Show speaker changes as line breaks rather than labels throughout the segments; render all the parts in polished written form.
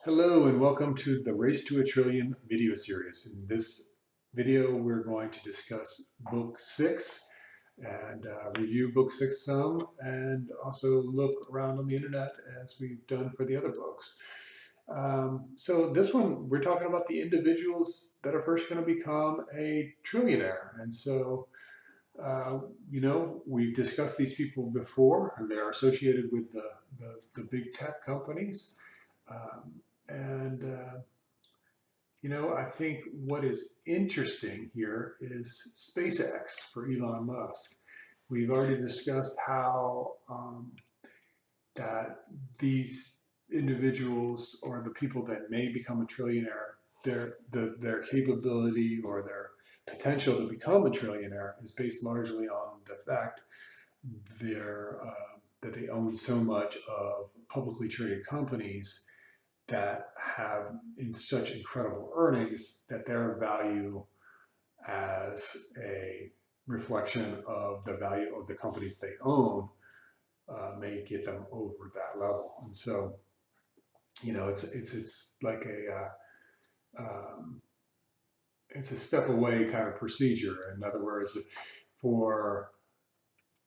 Hello and welcome to the Race to a Trillion video series. In this video, we're going to discuss Book 6 and review Book 6 some and also look around on the internet as we've done for the other books. So this one, we're talking about the individuals that are first going to become a trillionaire. And so, uh, we've discussed these people before, and they're associated with the big tech companies. Um, and I think what is interesting here is SpaceX for Elon Musk. We've already discussed how that these individuals or the people that may become a trillionaire, their capability or their potential to become a trillionaire is based largely on the fact that they own so much of publicly traded companies that have in such incredible earnings that their value as a reflection of the value of the companies they own may get them over that level. And so, it's like it's a step away kind of procedure. In other words, for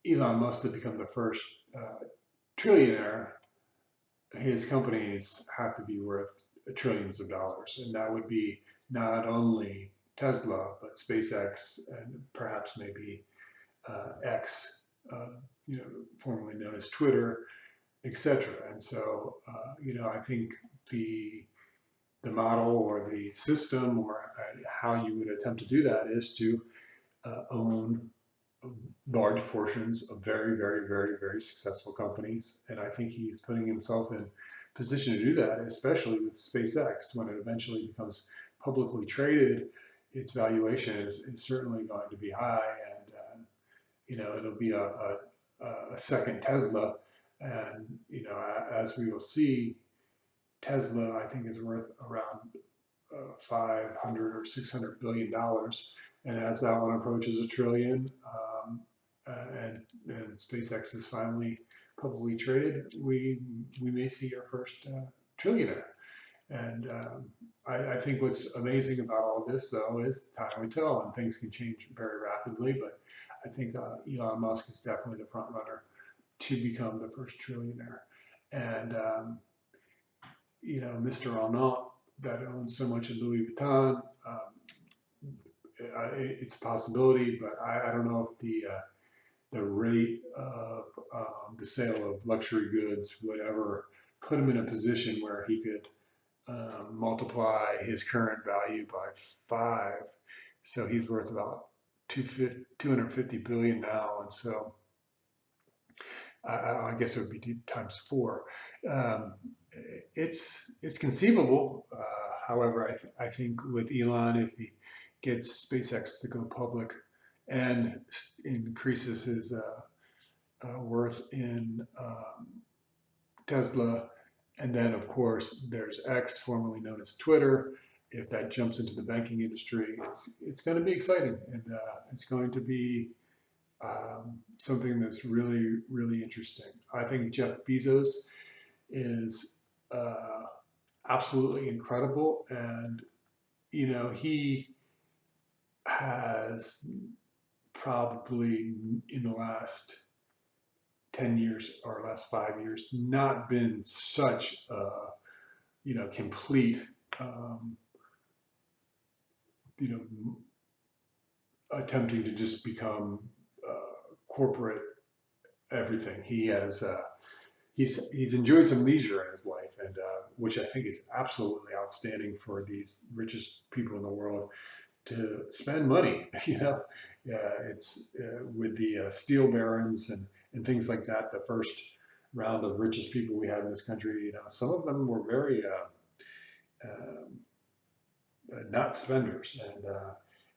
Elon Musk to become the first trillionaire, his companies have to be worth trillions of dollars, and that would be not only Tesla, but SpaceX, and perhaps maybe X, uh, formerly known as Twitter, etc. And so, I think the the model or the system or how you would attempt to do that is to own large portions of very, very, very, very successful companies. And I think he's putting himself in position to do that, especially with SpaceX. When it eventually becomes publicly traded, its valuation is certainly going to be high, and it'll be a second Tesla. And as we will see, Tesla I think is worth around 500 or 600 billion dollars, and as that one approaches a trillion, and SpaceX is finally publicly traded, we may see our first trillionaire. And I think what's amazing about all this, though, is time will tell, and things can change very rapidly. But I think Elon Musk is definitely the front runner to become the first trillionaire. And Mr. Arnault, that owns so much of Louis Vuitton, it's a possibility, but I don't know if the rate of the sale of luxury goods would ever put him in a position where he could multiply his current value by 5. So he's worth about 250 billion now, and so I guess it would be times 4. Um, it's conceivable. However, I think with Elon, if he gets SpaceX to go public and increases his worth in Tesla, and then of course there's X, formerly known as Twitter. If that jumps into the banking industry, it's going to be exciting, and it's going to be something that's really, really interesting. I think Jeff Bezos is absolutely incredible, and he has probably in the last 10 years or last 5 years not been such a complete um, you know attempting to just become corporate everything. He's enjoyed some leisure in his life, and which I think is absolutely outstanding for these richest people in the world to spend money. It's with the steel barons and things like that. The first round of richest people we had in this country, some of them were very not spenders, and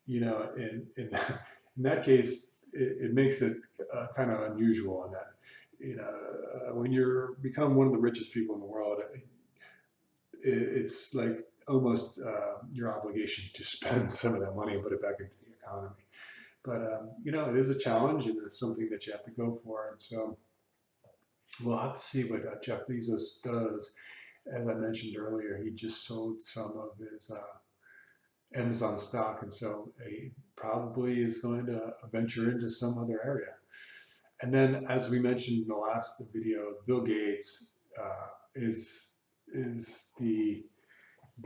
in in that case, it makes it kind of unusual in that when you become one of the richest people in the world, it's like almost your obligation to spend some of that money and put it back into the economy. But it is a challenge, and it's something that you have to go for. And so we'll have to see what Jeff Bezos does. as I mentioned earlier, he just sold some of his Amazon stock, and so he probably is going to venture into some other area. And then, as we mentioned in the last video, Bill Gates is the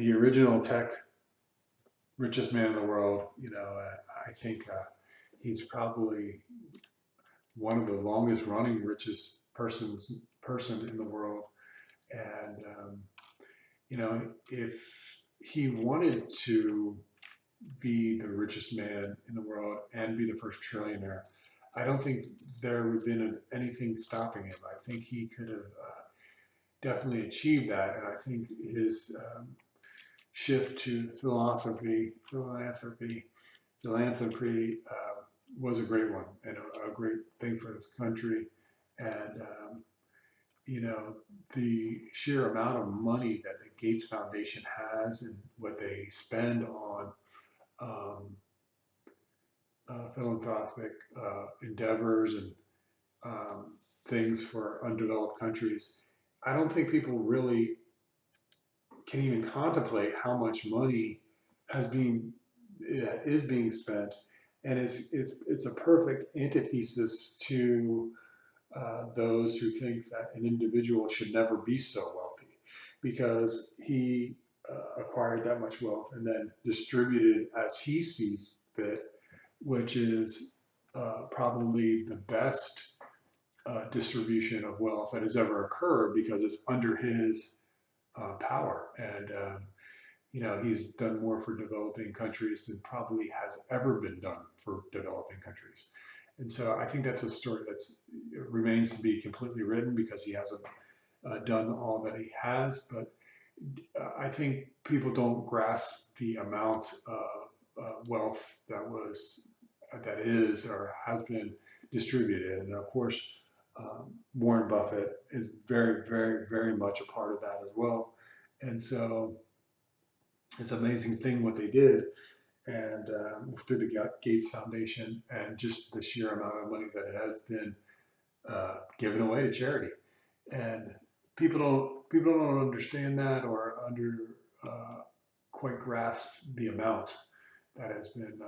original tech richest man in the world. I think he's probably one of the longest running richest person in the world. And if he wanted to be the richest man in the world and be the first trillionaire, I don't think there would have been anything stopping him. I think he could have definitely achieved that, and I think his shift to philanthropy was a great one and a great thing for this country. And the sheer amount of money that the Gates Foundation has and what they spend on um, philanthropic endeavors and um, things for undeveloped countries, I don't think people really can even contemplate how much money is being spent, and it's a perfect antithesis to those who think that an individual should never be so wealthy, because he acquired that much wealth and then distributed as he sees fit, which is probably the best distribution of wealth that has ever occurred because it's under his power. And he's done more for developing countries than probably has ever been done for developing countries. And so I think that's a story that remains to be completely written because he hasn't done all that he has. But I think people don't grasp the amount of wealth that is or has been distributed. And of course, Warren Buffett is very, very, very much a part of that as well. And so it's an amazing thing what they did, and through the Gates Foundation, and just the sheer amount of money that has been given away to charity. And people don't understand that or uh, quite grasp the amount that has been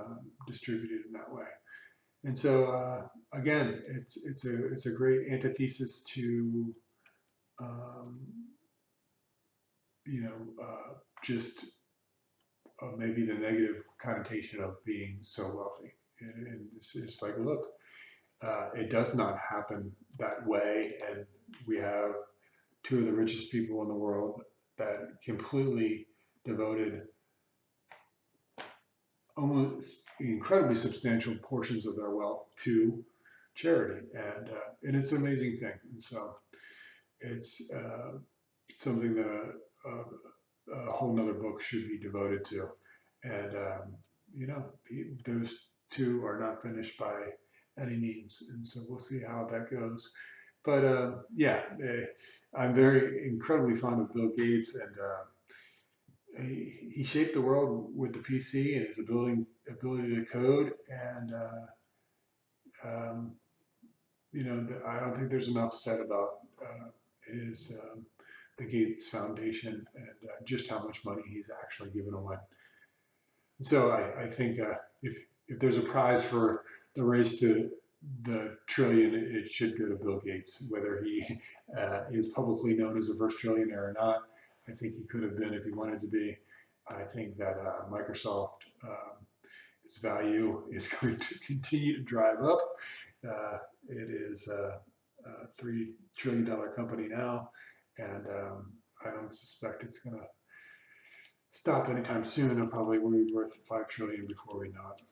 distributed in that way. And so again, it's a great antithesis to um, just maybe the negative connotation of being so wealthy. And it's just like, look, it does not happen that way. And we have two of the richest people in the world that completely devoted almost incredibly substantial portions of their wealth to charity. And it's an amazing thing. And so it's something that a whole nother book should be devoted to. And, those two are not finished by any means. And so we'll see how that goes. But yeah, I'm very incredibly fond of Bill Gates, and he shaped the world with the PC and his ability to code. And, um, I don't think there's enough said about his the Gates Foundation and just how much money he's actually given away. And so I think if there's a prize for the race to the trillion, it should go to Bill Gates, whether he is publicly known as the first trillionaire or not. I think he could have been if he wanted to be. I think that Microsoft, its value is going to continue to drive up. It is a $3 trillion company now, and I don't suspect it's going to stop anytime soon. It'll probably will be worth $5 trillion before we know it.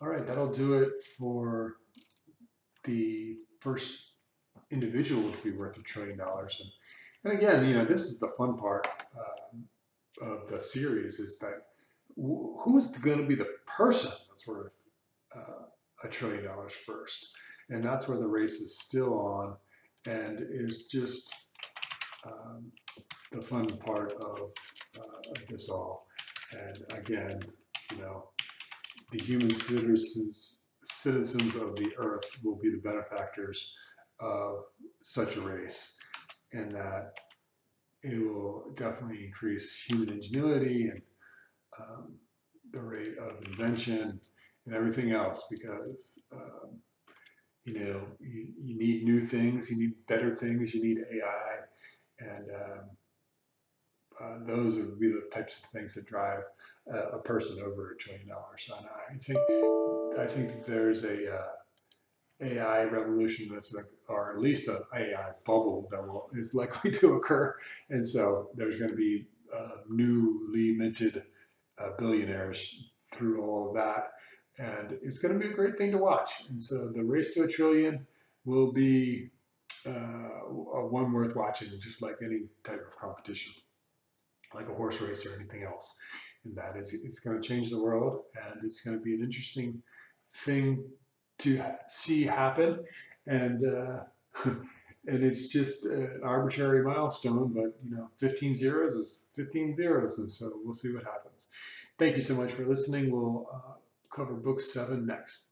All right, that'll do it for the first individual to be worth $1 trillion. And again, this is the fun part of the series, is that who's going to be the person that's worth $1 trillion first? And that's where the race is still on, and is just the fun part of this all. And again, the human citizens of the earth will be the benefactors of such a race, and that it will definitely increase human ingenuity and um, the rate of invention and everything else because you need new things, you need better things, you need AI, and those would be the types of things that drive a person over $1 trillion. And I think that there's a AI revolution that's like, or at least an AI bubble that is likely to occur, and so there's going to be newly minted billionaires through all of that, and it's going to be a great thing to watch. And so the race to a trillion will be one worth watching, just like any type of competition, like a horse race or anything else. And that is, it's going to change the world, and it's going to be an interesting thing to see happen. And and it's just an arbitrary milestone, but 15 zeros is 15 zeros, and so we'll see what happens. Thank you so much for listening. We'll cover book 7 next.